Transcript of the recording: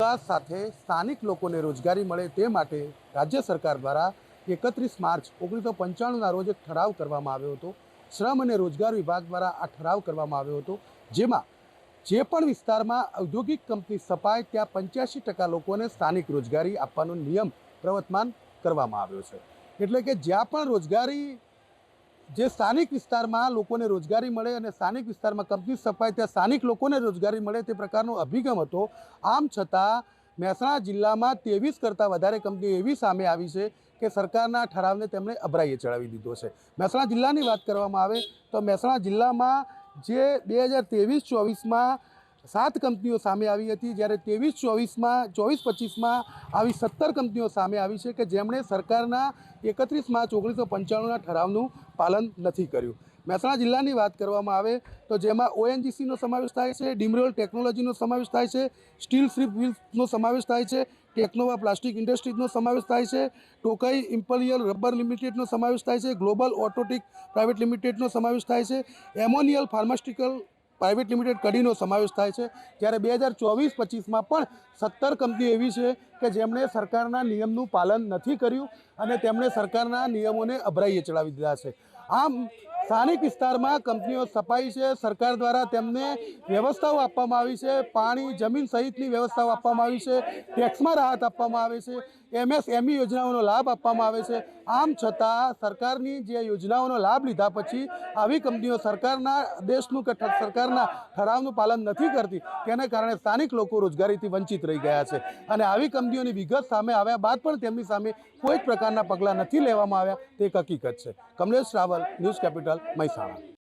વિકાસ સાથે સ્થાનિક લોકોને રોજગારી મળે તે માટે રાજ્ય સરકાર દ્વારા 31 માર્ચ 1995ના રોજ એક ઠરાવ કરવામાં આવ્યો હતો। શ્રમ અને રોજગાર વિભાગ દ્વારા આ ઠરાવ કરવામાં આવ્યો હતો, જેમાં જે પણ વિસ્તારમાં ઔદ્યોગિક કંપની સ્થપાય ત્યાં 85% લોકોને સ્થાનિક રોજગારી આપવાનો નિયમ પ્રવર્તમાન કરવામાં આવ્યો છે। એટલે કે જ્યાં પણ રોજગારી જે સ્થાનિક વિસ્તારમાં લોકોને રોજગારી મળે અને સ્થાનિક વિસ્તારમાં કંપની સ્થપાય ત્યાં સ્થાનિક લોકોને રોજગારી મળે તે પ્રકારનો અભિગમ હતો। આમ છતાં મહેસાણા જિલ્લામાં 23 કરતાં વધારે કંપનીઓ એવી સામે આવી છે કે સરકારના ઠરાવને તેમણે અભરાઈએ ચડાવી દીધો છે। મહેસાણા જિલ્લાની વાત કરવામાં આવે તો મહેસાણા જિલ્લામાં જે 2023-24માં 7 કંપનીઓ સામે આવી હતી, જ્યારે 23-24માં 24-25માં આવી 17 કંપનીઓ સામે આવી છે કે જેમણે સરકારના 31 માર્ચ 1995ના ઠરાવનું પાલન નથી કર્યું। મહેસાણા જિલ્લાની વાત કરવામાં આવે તો જેમાં ઓએનજીસીનો સમાવેશ થાય છે, ડિમરોલ ટેકનોલોજીનો સમાવેશ થાય છે, સ્ટીલ સ્ટ્રીપ વ્હીલ્સનો સમાવેશ થાય છે, ટેકનોવા પ્લાસ્ટિક ઇન્ડસ્ટ્રીઝનો સમાવેશ થાય છે, ટોકાઈ ઇમ્પેરિયલ રબર લિમિટેડનો સમાવેશ થાય છે, ગ્લોબલ ઓટોટિક પ્રાઇવેટ લિમિટેડનો સમાવેશ થાય છે, એમોનિયલ ફાર્માસ્યુટિકલ પ્રાઇવેટ લિમિટેડ કડીનો સમાવેશ થાય છે। જ્યારે 2024-25માં પણ 17 કંપનીઓ એવી છે કે જેમણે સરકારના નિયમનું પાલન નથી કર્યું અને તેમણે સરકારના નિયમોને અભરાઈએ ચડાવી દીધા છે। આમ સ્થાનિક વિસ્તારમાં કંપનીઓ સ્થપાઈ છે, સરકાર દ્વારા તેમને વ્યવસ્થાઓ આપવામાં આવી છે, પાણી જમીન સહિતની વ્યવસ્થાઓ આપવામાં આવી છે, ટેક્સમાં રાહત આપવામાં આવે છે, એમએસએમઈ યોજનાઓનો લાભ આપવામાં આવે છે। આમ છતાં સરકારની જે યોજનાઓનો લાભ લીધા પછી આવી કંપનીઓ સરકારના આદેશનું કે સરકારના ઠરાવનું પાલન નથી કરતી, તેને કારણે સ્થાનિક લોકો રોજગારીથી વંચિત રહી ગયા છે અને આવી કંપનીઓની વિગત સામે આવ્યા બાદ પણ તેમની સામે કોઈ જ પ્રકારના પગલાં નથી લેવામાં આવ્યા તે એક હકીકત છે। Kamlesh Raval, news capital, Mehsana.